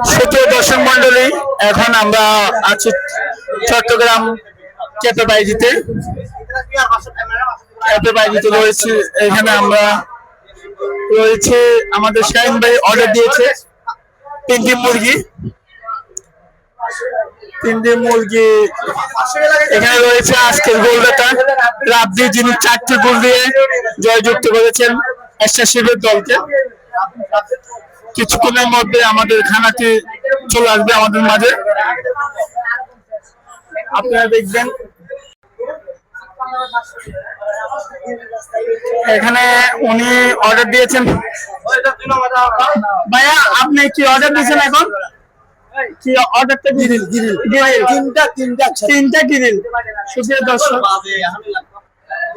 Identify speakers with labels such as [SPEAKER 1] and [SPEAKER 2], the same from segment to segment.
[SPEAKER 1] সুপ্রিয় দর্শক মন্ডলী, এখন আমরা আছি চট্টগ্রাম ক্যাফে বাইজিতে। ক্যাফে বাইজিতে রয়েছে, এখানে আমরা রয়েছে আমাদের শাহিন ভাই অর্ডার দিয়েছে তিনটি মুরগি। এখানে রয়েছে আজকের গোলদাতা রাব্বি, যিনি 4টি গোল দিয়ে জয়যুক্ত করেছেন এসএসসির দলকে। কিছুক্ষণের মধ্যে আমাদের খানাটি চলে আসবে আমাদের মাঝে, আপনারা দেখবেন। এখানে উনি অর্ডার দিয়েছেন। ভাইয়া, আপনি কি অর্ডার দিয়েছেন? এখন কি অর্ডারটা? তিনটা গ্রিল। সুপ্রিয় দর্শক,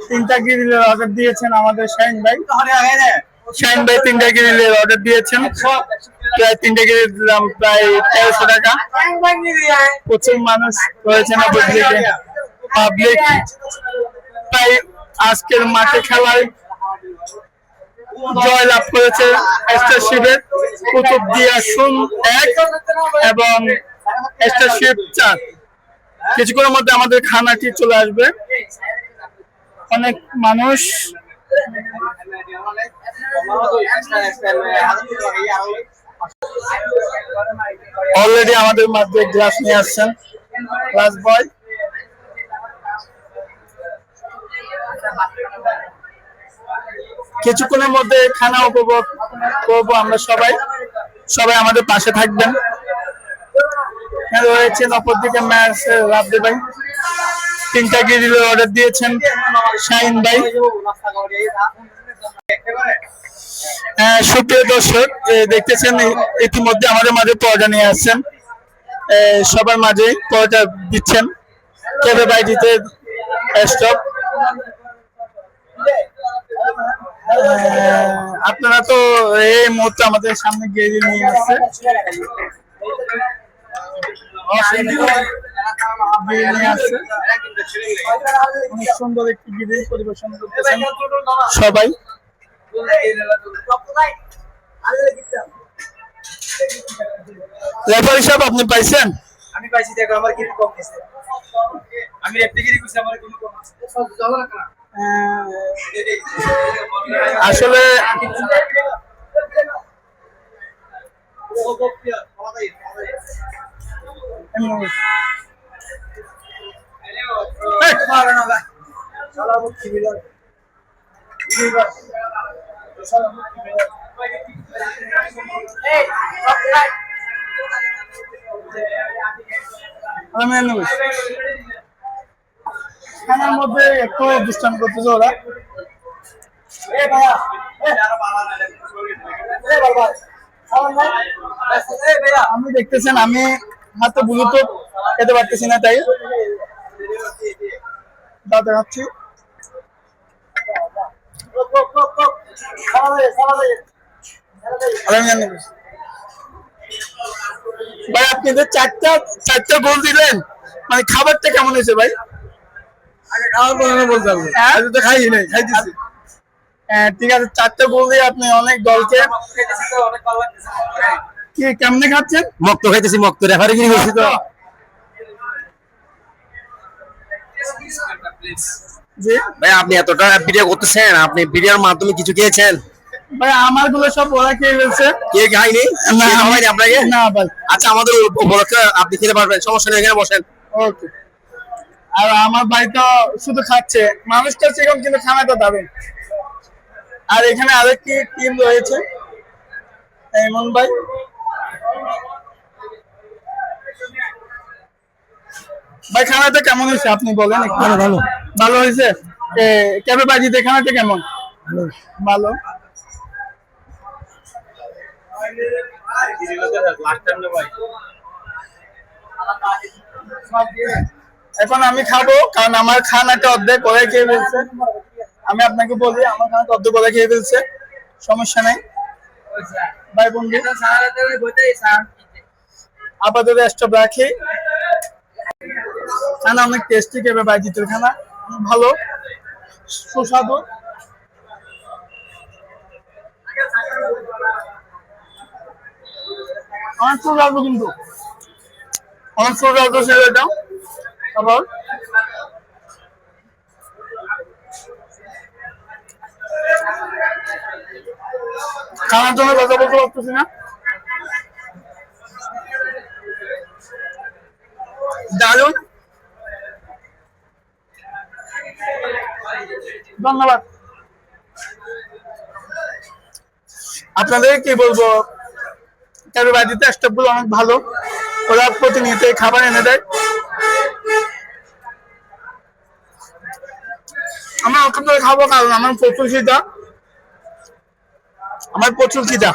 [SPEAKER 1] 3টা গ্রিলের অর্ডার দিয়েছেন আমাদের শাহিন ভাই। 3টা গ্রিলের অর্ডার দিয়েছেন। প্রায় 3টা গ্রিলের দাম প্রায় 1300 টাকা। প্রচুর মানুষ রয়েছে না পাবলিক। তাই আজকের মাঠে খেলায় জয় লাভ করেছে এসএসসির কুতুবদিয়া 1 এবং এসএসসি 4। কিছুক্ষণের মধ্যে আমাদের খানাটি চলে আসবে। অনেক মানুষ অলরেডি আমাদের মধ্যে গ্লাস নিয়ে আসছেন গ্লাস বয়। কিছুক্ষণের মধ্যে খানা উপভোগ করবো আমরা সবাই আমাদের পাশে থাকবেন। রয়েছেন অপরদিকে ম্যাচ রাব্বি ভাই, 3টা গ্রিলের অর্ডার দিয়েছেন শাহিন ভাই। সুপ্রিয় দর্শক, দেখতেছেন ইতিমধ্যে আমাদের মাঝে পর্দা নিয়ে আসছেন, সবার মাঝে পর্দা দিচ্ছেন ক্যাফে বাইজিতে স্টপ। আপনারা তো এই মুহূর্তে আমাদের সামনে গ্রিল নিয়ে আসছে, অনেক সুন্দর একটি গ্রিল পরিবেশন করতেছেন সবাই। রেফারি সাহেব, আপনি পাইছেন?
[SPEAKER 2] আমি পাইছি, দেখো আমার গ্রিল কম দিছে। আমি একটা গ্রিল কইছি, আমার কোনো কম আছে।
[SPEAKER 1] আসলে খানার মধ্যে একটু দুষ্টামি করতেছে ওরা। আমি দেখতেছেন, আমি হাতে ব্লুটুথ খেতে পারতেছি না, তাই দাঁতে খাচ্ছি। ভাই, আপনি যে চারটা গোল দিলেন, মানে খাবারটা কেমন হয়েছে ভাই? ঠিক আছে, 4টা গোল দিয়ে আপনি অনেক দলকে কি কেমনে খাচ্ছেন?
[SPEAKER 2] মক্ত খাইতেছি, মক্ত রেফারি গিরি হইছে তো।
[SPEAKER 1] জি
[SPEAKER 2] ভাই, আপনি এতটা ভিডিও করতেছেন, আপনি ভিডিওর মাধ্যমে কিছু খেয়েছেন?
[SPEAKER 1] ভাই, আমার গুলো সব ওরা খেয়ে ফেলছে।
[SPEAKER 2] কে খাইনি?
[SPEAKER 1] না,
[SPEAKER 2] খাওয়াইনি আপনাকে?
[SPEAKER 1] না ভাই।
[SPEAKER 2] আচ্ছা, আমাদের উপলক্ষে আপনি খেতে পারবেন, সমস্যা নেই, এখানে বসেন।
[SPEAKER 1] ওকে। আর আমার ভাই তো শুধু খাচ্ছে, মানুষটা সেরকম কিন্তু খানাটা দারুন। আর এখানে আরেকটি টিম রয়েছে, এমন ভাই। ভাই, খানাটা কেমন হয়েছে আপনি বলেন?
[SPEAKER 2] ভালো ভালো
[SPEAKER 1] ভালো হয়েছে। ক্যাফে বাইজিতে খানাটা কেমন? ভালো। এখন আমি খাবো, কারণ আমার খানাটা অর্ধেক করে খেয়ে ফেলছে। আমি আপনাকে বলি, আমার খানাটা অর্ধেক করে খেয়ে ফেলছে, সমস্যা নেই ভাই বন্ধু। আপাতত স্টপ রাখি। খানা অনেক টেস্টি, ক্যাফে বাইজিতের খানা ভালো, সুস্বাদু। অনেক ফুল রাখবো কিন্তু অনেক ফুল রাখবো ছিল এটা আবার খাওয়ার জন্য কথা বলতে পারতেছি না দারুন ধন্যবাদ আপনাদের কি বলবো কারো বাড়িতে স্টাফ গুলো অনেক ভালো ওরা প্রতিনিয়ত খাবার এনে দেয় আমার ওখান থেকে খাবো কারণ আমার প্রচুর খিদা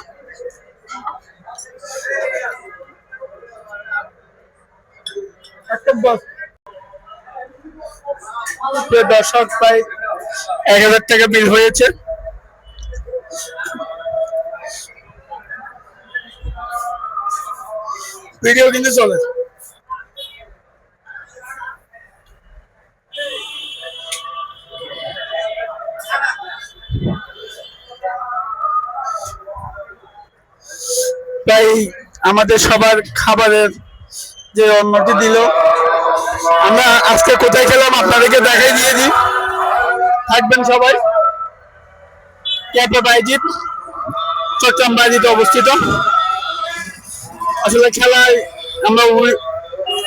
[SPEAKER 1] একটা দর্শক প্রায় 1000 টাকা বিল হয়েছে ভিডিও কিন্তু চলে তাই আমাদের সবার খাবারের যে অনুমতি দিল আমরা আজকে কোথায় খেলাম আপনাদেরকে দেখাই দিয়ে দিই থাকবেন সবাই ক্যাফে বাইজিৎ চট্টগ্রাম বাইজিতে অবস্থিত আসলে খেলায় আমরা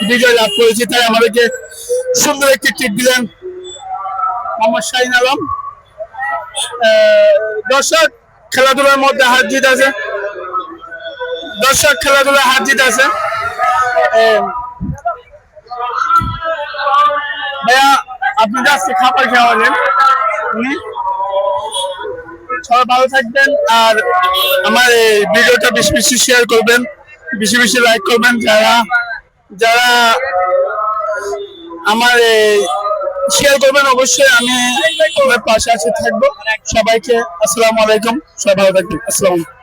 [SPEAKER 1] বিজয় লাভ করেছি তাই আমাদেরকে সুন্দর একটি ট্রিট দিলেন মোহাম্মদ শাহিন আলম দর্শক খেলাধুলার মধ্যে হার জিত আছে ভাইয়া আপনি আজকে খাবার খাওয়ালেন সবাই ভালো থাকবেন আর আমার এই ভিডিওটা বেশি বেশি শেয়ার করবেন বেশি বেশি লাইক করবেন যারা আমার শেয়ার করবেন অবশ্যই আমি আপনার পাশে থাকবো সবাইকে আসসালামু আলাইকুম সবাই ভালো থাকবেন আসসালামু আলাইকুম